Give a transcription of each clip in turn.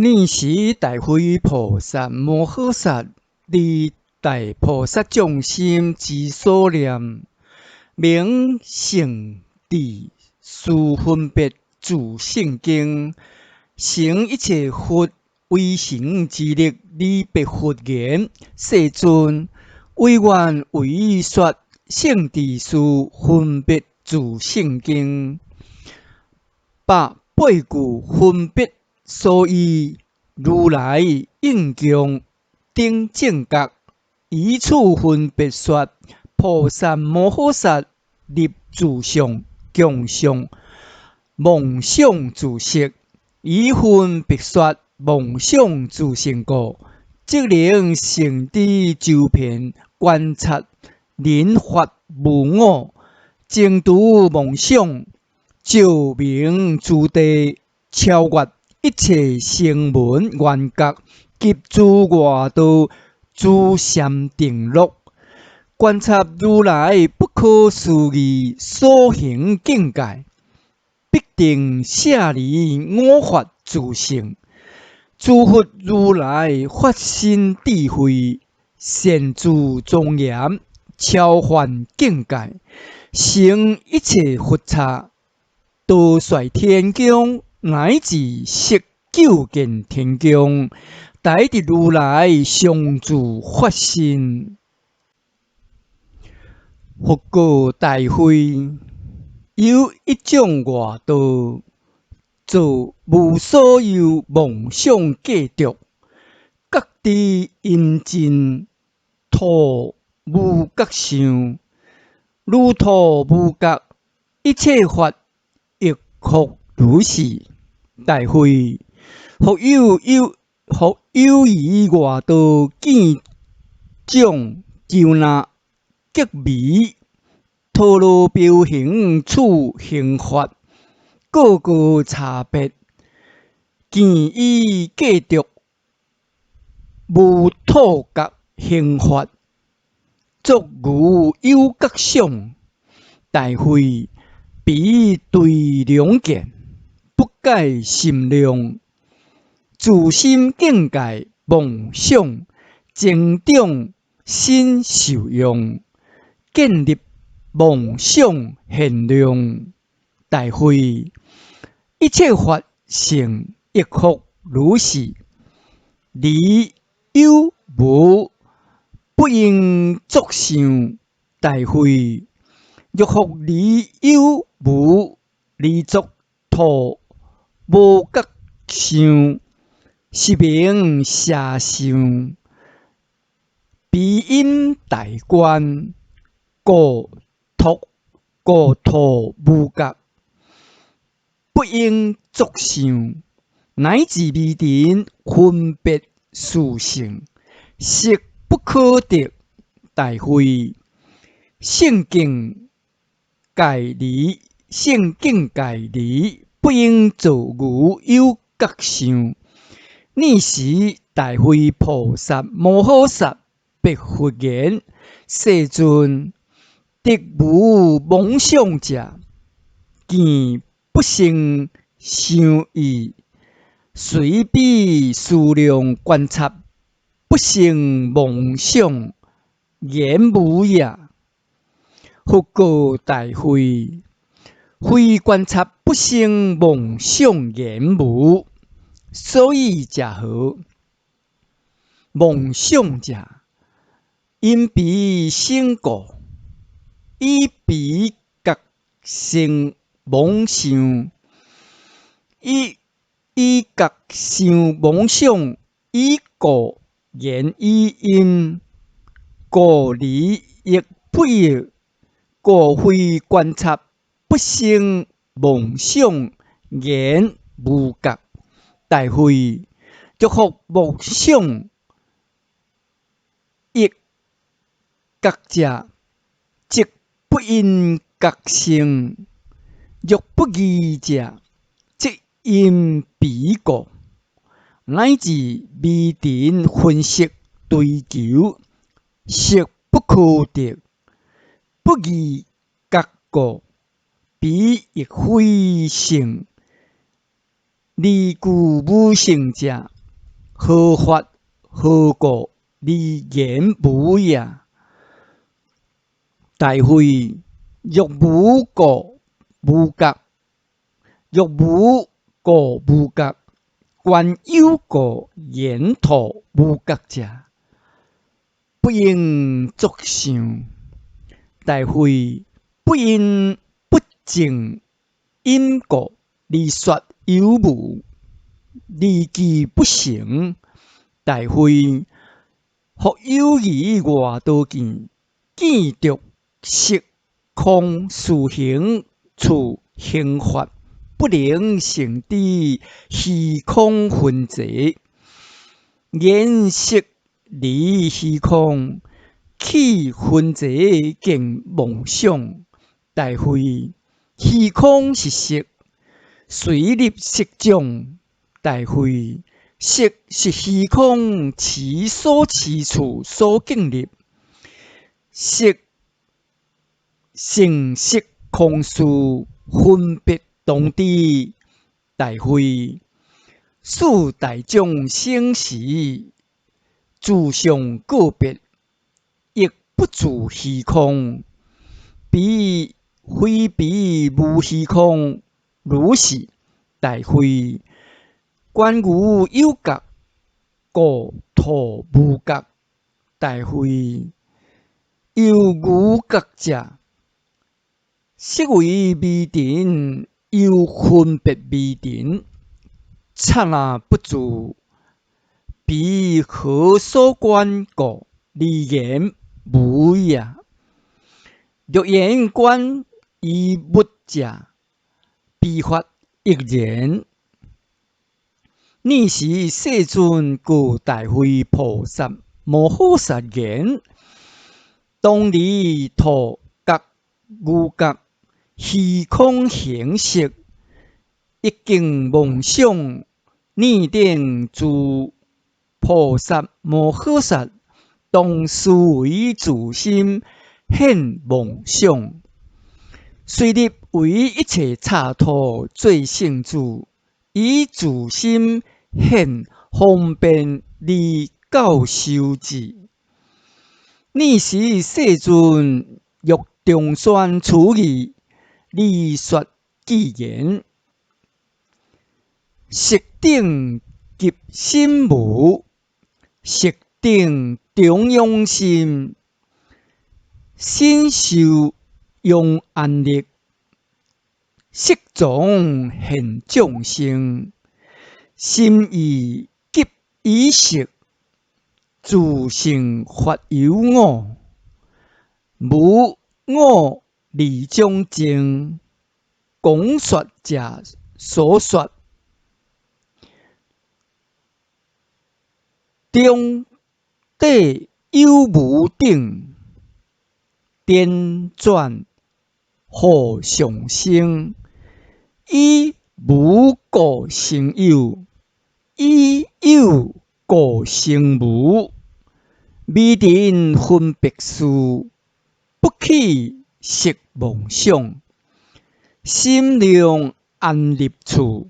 你是大慧菩萨摩诃萨，你大菩萨众心之所念，明圣智殊分别自性经，成一切佛唯成之力，离别佛言：世尊，唯愿为说圣智殊分别自性经。八句分别所依，如来应供顶正觉，以此分别说，菩萨摩诃萨立自相、共相、梦想自色，以分别说梦想自性故，即能成知周遍观察人法无我，净除梦想。照明诸地，超越一切声闻缘觉，及诸外道诸禅定乐，观察如来不可思议所行境界，必定舍离我法自性。诸佛如来发心智慧，现诸庄严，超凡境界，成一切佛刹。多率天宫，乃至十九件天宫，大得如来常住法身。佛告大慧：有一种外道，做无所有梦想计着，各地因尽，徒无觉相，如徒无觉，一切法。亦复如是。大慧，复有疑外道见种救纳极微，陀罗表形处形法，个个差别，见伊计着无透觉形法，作如有觉相。大慧，彼对两见，不解心量，自心境界梦想，增长新受用，建立梦想限量。大慧，一切法性亦复如是。离有无，不应作想。大慧，若复离有无，离作徒无觉相，是名邪相。彼因大观，故徒无觉，不应作想，乃至未定分别殊性，实不可得。大慧，性境界离，不应作如有觉相。你是大慧菩萨摩诃萨，白佛言：世尊，敌无妄想者，见不生想意，随彼思量观察，不生妄想，言无也。佛告大慧：非观察不生妄想言无，所以者何？妄想者，因彼生故，以彼觉生妄想，以觉生妄想，以故言以因，故离亦不异。故非观察不生妄想言无觉。大慧，若复妄想亦觉者，即不因觉生；若不异者，即因彼故。乃至未定分析追求，实不可得。不异觉故，彼亦非性。离故无成者，何法何果？离言无也。大会若无过无格，若无过无格，观有过言徒无格者，不应作想。大会不因不正因果，而说有无，离其不成。大会或有疑外道见，见着色空事行处刑法，不能成之虚空分际。言色离虚空，起分际见妄想。大会虚空是色，随立色种。大会色是虚空其所起处所建立，色成色空事分别同知。大会使大众生时，自相个别，亦不住虚空。彼非彼无虚空，如是。大会观无有格，故徒无格。大会有无格者，色为微尘，有分别微尘，刹那不住。彼何所观故？离言无也。若言观而物者，彼法亦然。尔时世尊故大会菩萨摩诃萨言：当离土格、无格、虚空形色，一境妄想，念定诸菩萨摩诃萨，当思维自心现妄想，随立为一切刹土最胜主，以自心现方便利教授之。尔时世尊欲重宣此义，理说偈言：色顶及心无，色顶中央心，心受用安立，色种现众生，心意急以色，自性法有我，无我离中正，广说者所说，中底有无顶，颠转何上升？以无故成有，以有故成无。微尘分别事，不起色妄想。心量安立处，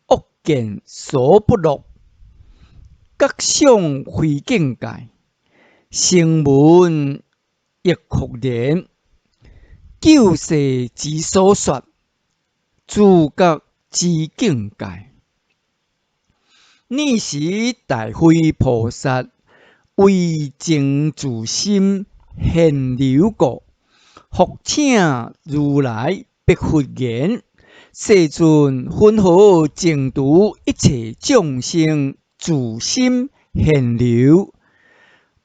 恶见所不落。各想非境界，声闻亦复然。救世之所说，自觉之境界。尔时大会菩萨为净自心现流故，复请如来白佛言：世尊云何净度一切众生自心现流？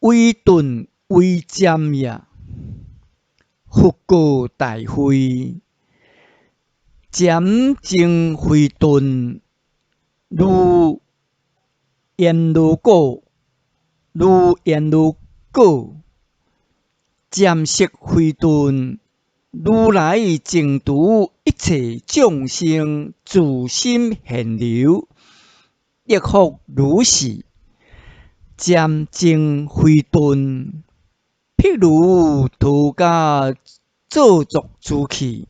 为顿为渐也。复告大会：渐净非顿，如言如果，如言如果。渐色非顿，如来净度一切众生自心现流，亦复如是。渐净非顿，譬如涂家造作之器，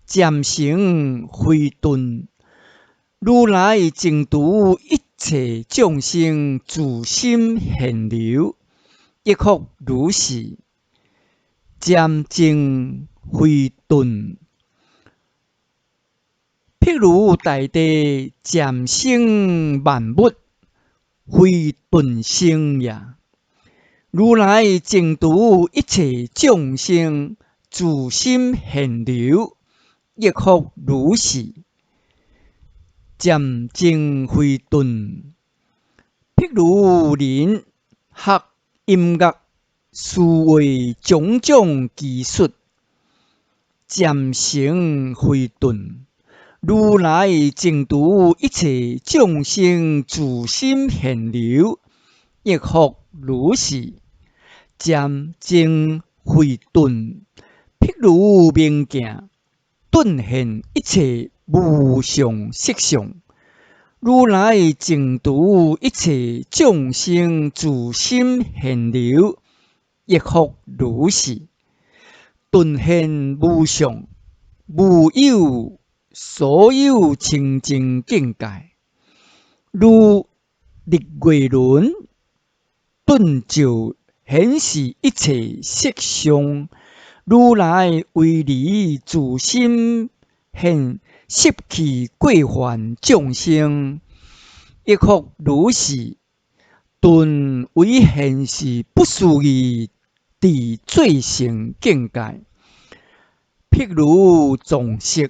渐成非顿，如来净度一切众生自心现流，亦复如是。渐净慧顿，譬如大地渐生万物，慧顿生也。如来净度一切众生自心现流，亦复如是。渐净慧顿，譬如人学音乐，思维种种技术，渐成慧顿。如来净度一切众生自心现流，亦复如是。渐净慧顿，譬如明镜，顿现一切无上色相。如来净度一切众生自心现流，亦复如是。顿现无上，无有所有清净境界，如日月轮，顿照显示一切色相。如来为离自心现习气过患众生，亦复如是。顿为现是不思议地最胜境界，譬如藏色，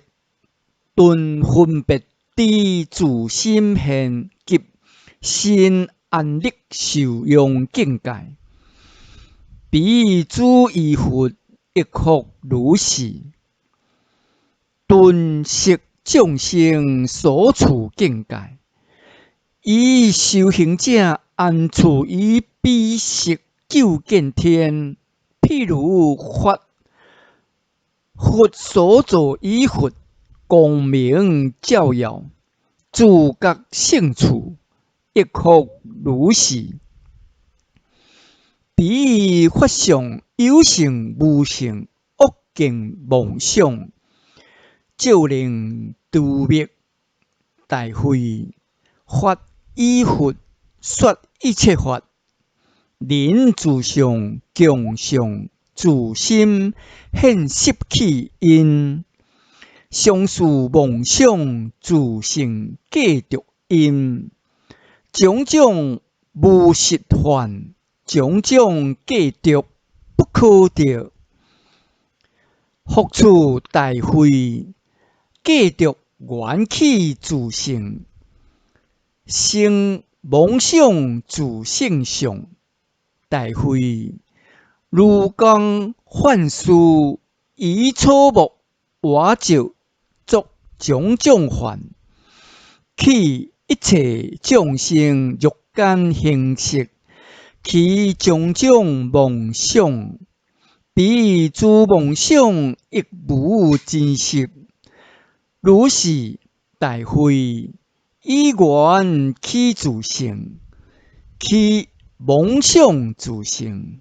顿分别地自心现及心安乐受用境界。彼诸依佛，亦复如是。顿识众生所处境界，以修行者安处于彼识究竟天，譬如佛所作依佛，光明照耀，自觉性处，亦复如是。彼法上有性无性，恶境妄想，照令度灭。大慧法依佛说一切法，人自上共上自心现习气因，相似妄想自性计着因，种种无实幻，种种计着不可得。复处大慧，计着缘起自性，生妄想自性相。大慧如工幻事，以草木瓦石作种种幻，起一切众生欲间形色，其种种妄想。彼诸妄想亦无真实。如是大慧，以缘起自性，其妄想自性，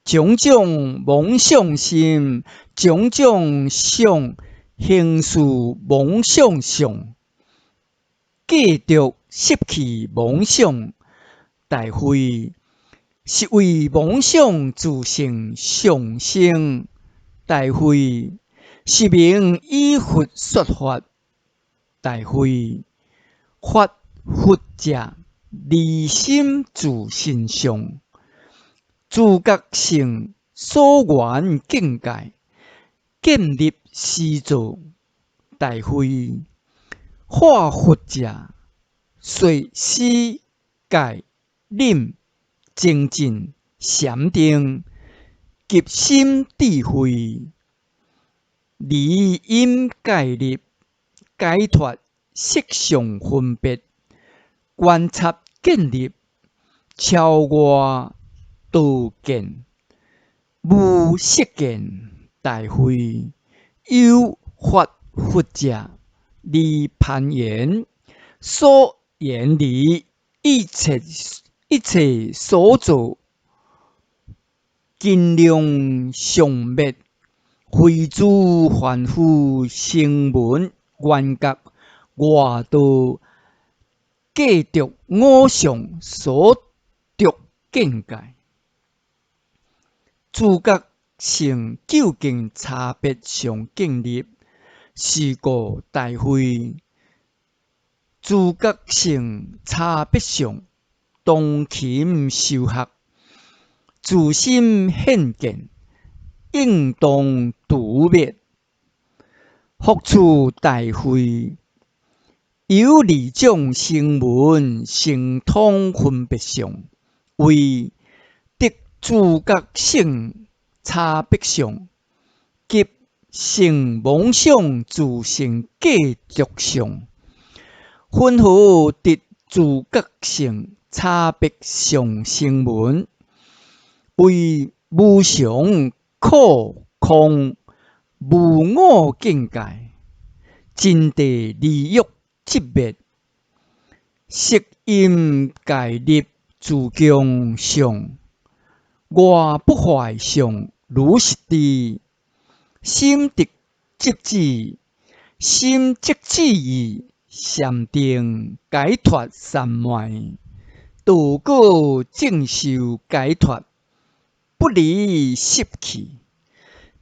种种妄想心，种种相形似妄想相，计着习气妄想。大慧是为妄想自性上升。大慧是名以佛说法。大慧发佛者，离心自心相，自觉性所缘境界，建立施造。大慧化佛者，随施戒忍精进禅定，极心智慧，离因戒律，解脱色相分别，观察建立，超越道见，无色见。大慧有发佛者，离攀缘，所言离一切所造，尽量相灭，非诸凡夫声闻缘觉外道继续五常所得见解。诸觉性究竟差别上建立，是故大会诸觉性差别上当勤修学，自心显见，应当独灭。复处大会有二种声闻神通分别上，为得诸觉性差别上，及成妄想自性继续上，分合得诸觉性差别上声闻，为无常可空无我境界，真谛利欲即灭，色因界立自强上，外不坏上如实地，心得即止，心即止意，禅定解脱三昧，道果正受解脱，不离习气，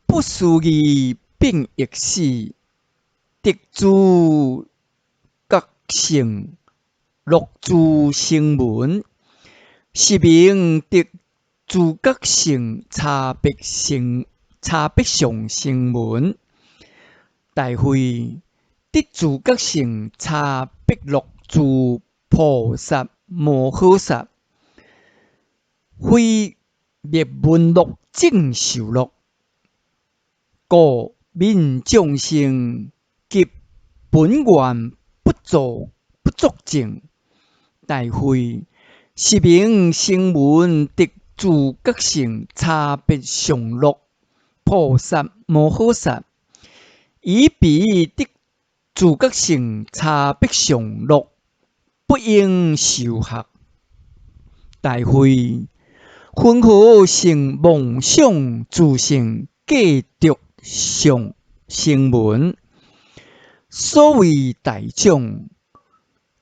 不思议并亦是得诸觉性六诸声闻，是名得诸觉性差别上声闻。大会得诸觉性差别六诸菩萨摩诃萨，非灭门乐正受乐，故民众生及本愿不作证。大会是名声闻得诸觉性差别上乐菩萨摩诃萨，以彼得诸觉性差别上乐，不应受学。大会分合成妄想自性继续上声闻，所谓大众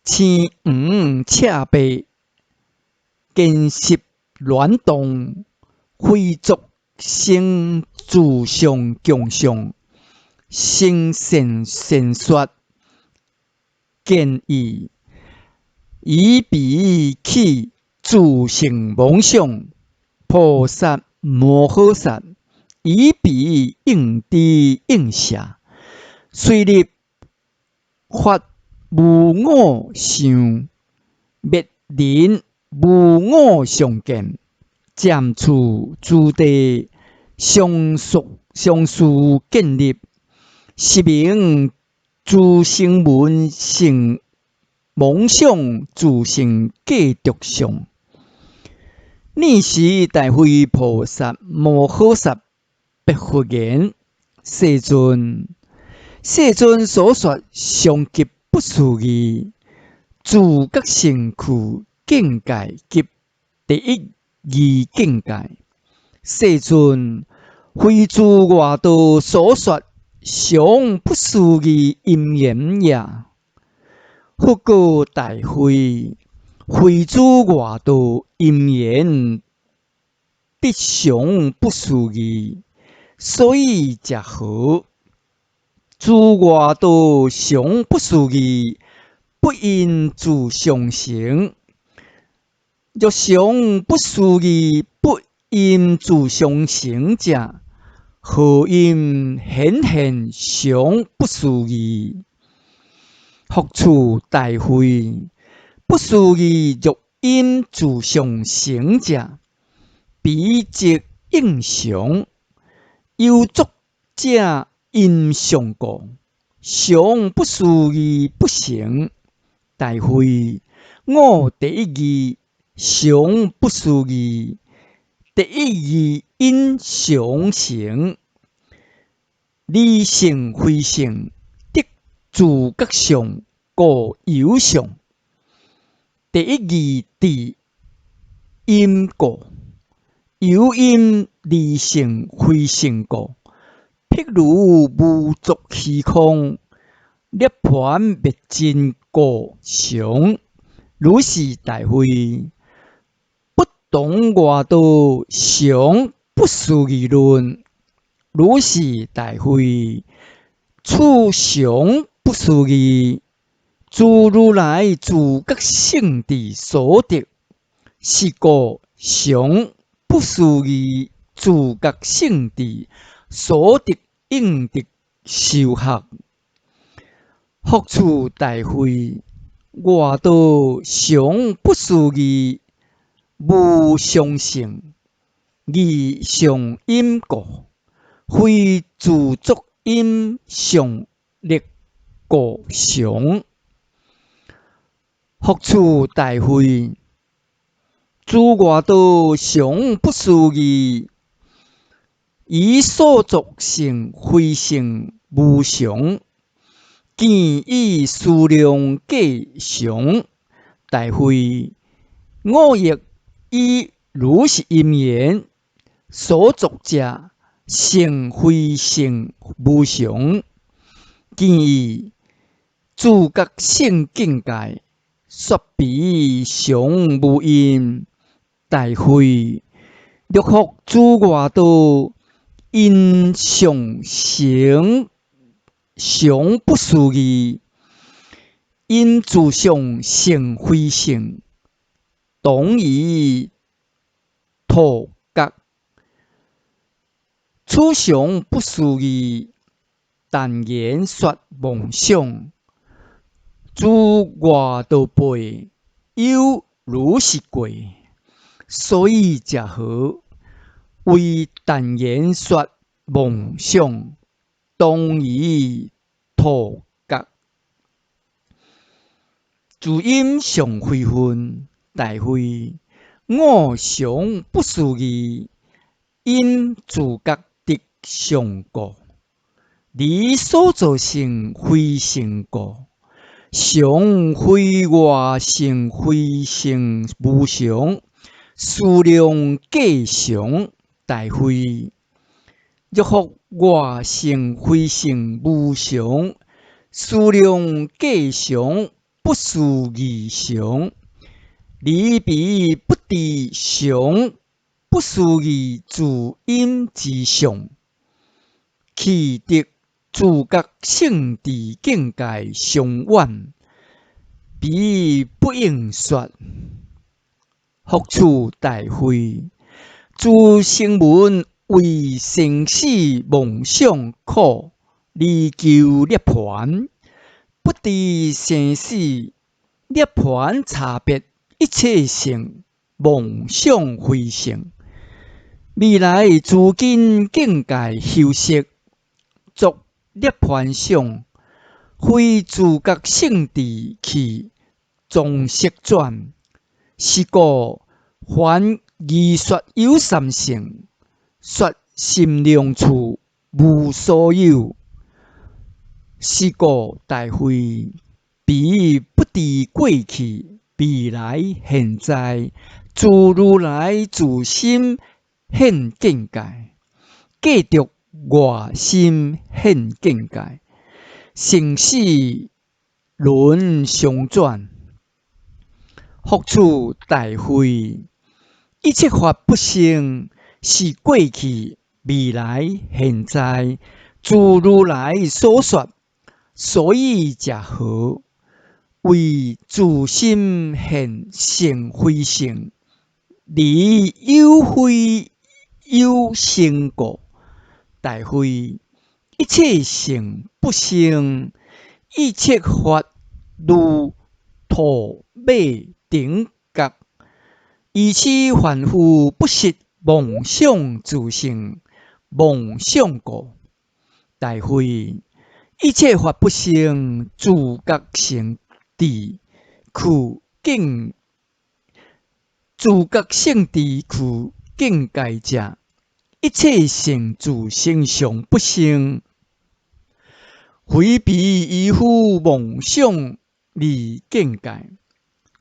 青黄赤白，见识乱动，非作生自相共相，生善善说见义，以彼起自性妄想，菩萨摩诃萨以彼应知应舍，虽立发无我相，灭人无我相见，渐处诸地相属建立，是名诸声闻成妄想自性继续上。尔时大会菩萨摩诃萨白佛言：世尊，世尊所说上极不思议，诸觉性苦境界及第一义境界。世尊，非诸外道所说上不思议因缘也。复告大会，非诸外道因缘必常不思议，所以者何？诸外道常不思议，不因自相成。若常不思议，不因自相成者，何因显现常不思议？复处大会，不思议若因自相成者，彼即应常。有作者因相故，常不思议不成。大会，我第一义常不思议，第一义因常成。理性非性，得诸觉相，故有相。第一义谛因故，有因理性非性故。譬如无作虚空，涅槃灭尽故常。如是大会，不懂外道常不思议论。如是大会，处常不思议。自如来自觉性地所得，是故常不思议自觉性地所得应得修学。福处大会，外道常不思议，无相性，义上因果，非自作因上力故常。福处大会，诸外道常不思议，以所作性非性无常，见以数量计常。大会，我亦以如是因缘，所作者性非性无常，见以自觉性境界，说彼常无因。大会，六福诸外道因上行常不思议，因自相性非性，同以土觉。此常不思议，但言说妄想。诸外道辈有如是过，所以者何？为但言说妄想，同以土觉。自因上非分，大会，我常不思议，因自觉得上故，离所造性非性故，常非外性非性无常，数量计常。大会，若复外性非性无常，数量计常，不思议常。离彼不知常，不思议自因之相，其得自觉性地境界相远，彼不应说。福处大会，诸声闻为生死妄想苦，离求涅槃，不知生死涅槃差别，一切性妄想非性。未来自今境界修习，作涅槃想，非自觉性地去总色转。是故凡义说有三性，说心量处无所有。是故大会，彼不知过去、未来、现在，自如来自心现境界，继续外心现境界，生死轮相转。福处大会，一切法不生，是过去、未来、现在，自如来所说。所以者何？为自心现性非性，离有非有生故。大会，一切性不生，一切法如土马顶角，以此凡夫不识妄想自性，妄想故。大会，一切法不生，自觉性地去境，自觉性地去境界者，一切性自性上不生，非彼依乎妄想离境界。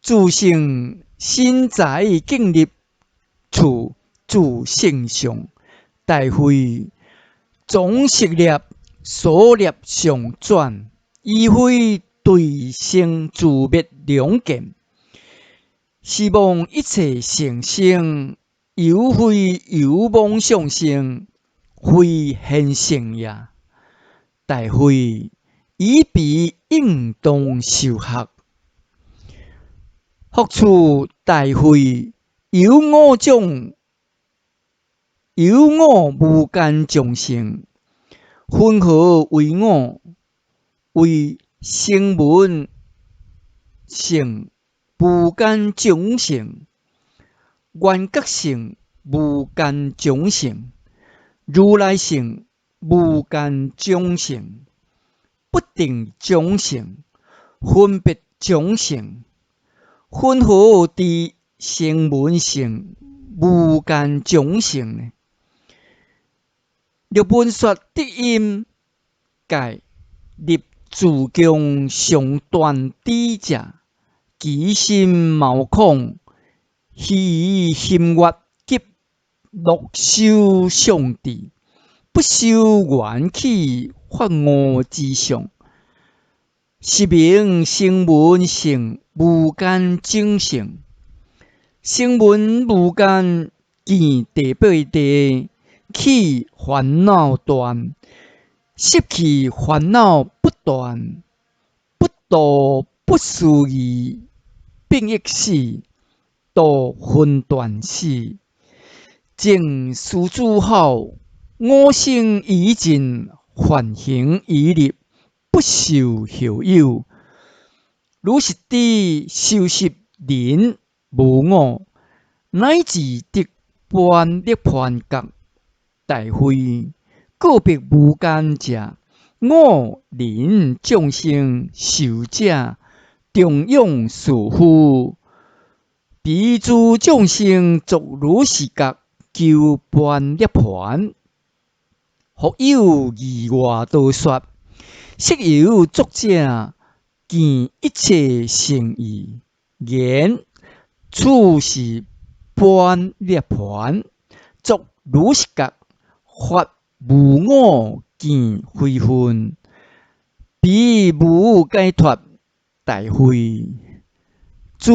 自性身在境立处，自性上。大会，总识业所业相转，依非对生自灭两见，希望一切成圣，犹非有妄想性，非现成也。大会以彼应当受学，学处大会有五种，有五无间众生，分合为五：为声闻性、无间众生、缘觉性、无间众生、如来性、无间众生、不定众生、分别众生，分合伫声闻性、无间众生呢？若文说得音界立自强上断知者，其心毛孔，虚心愿及乐修上智，不修缘起发我之相，是名声闻性无间众生。声闻无间见第八地，起烦恼断，习气烦恼不断，不度不思议，并益死，度分段死。正师子后，我生已尽，梵行已立，不受后有。如是知修习人无我，乃至得般涅槃觉。大会个别无间者，我人众生受者，中庸殊夫。彼诸众生作如是觉，求般涅槃。复有义外道说：昔有作者见一切圣义，言此是般涅槃，作如是觉，发无我见非分，彼无解脱。大会此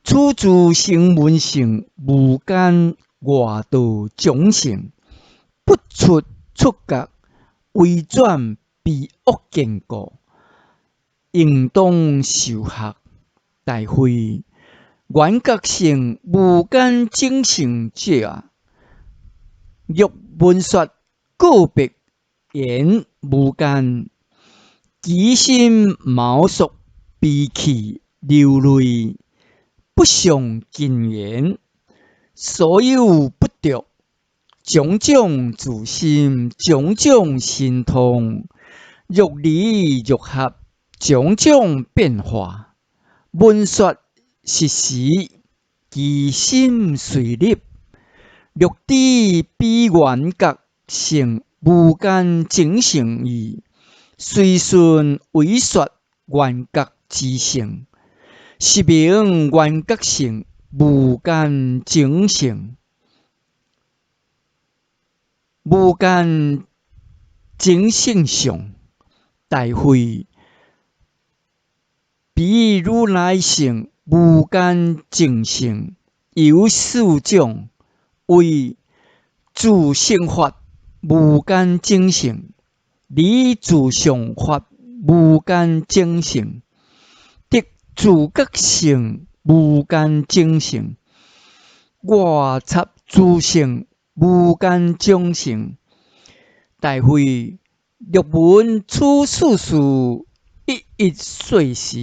诸声闻性无间外道众生，不出觉，为转彼恶见故，应当受学。大会缘觉性无间众生者，若闻说个别言无间，其心毛缩悲泣流泪，不想近缘，所有不着，种种自心，种种心痛，欲离欲合，种种变化。闻说实时，其心随立。若知彼缘觉性无间众生义，随顺为说缘觉之性，是名缘觉性无间众生。无间众生相。大会彼如来性无间众生有四种：为自性法无间众生，离自相法无间众生，得自觉性无间众生，外插自性无间众生。大会若闻此事事，一一说时，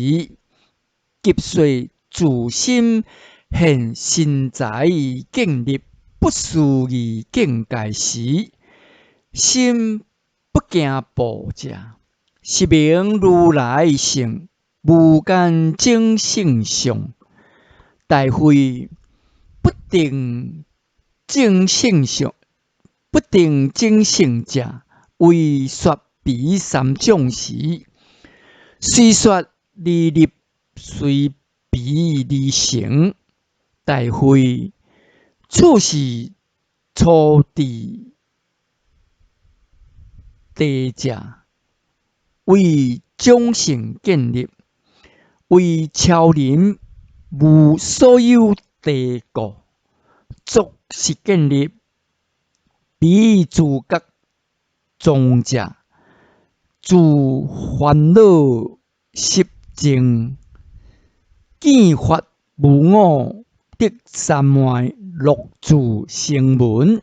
即说自心现身在建立不思议境界时，心不惊怖者，是名如来性无间众生相。大会不定众生相，不定众生者，为说彼三种时，虽说离立，随彼离成。大会此是初地地者，为众生建立，为超人无所有地故，作是建立，彼自觉宗者，自烦恼习净，见法无我，得三昧，乐自声闻，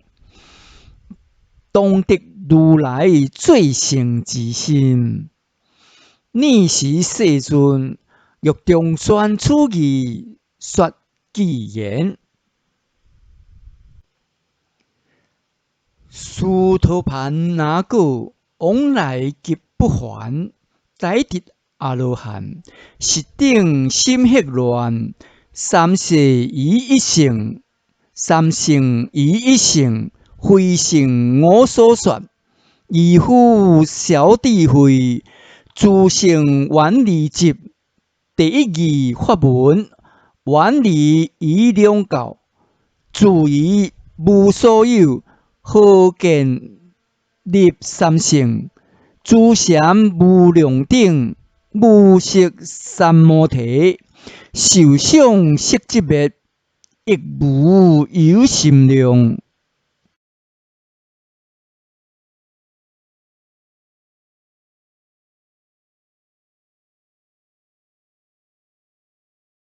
当得如来最胜之心。尔时世尊欲中宣此义，说偈言：须陀盘那果，往来极不还。逮得阿罗汉，实顶心迄乱。三世依一乘，三乘依一乘，非乘我所说。依夫小智慧，自性远离集。第一义法门，远离于两教，自于无所有，何见立三乘？诸禅无量等，无色三摩提，受想识即灭，亦无有心量。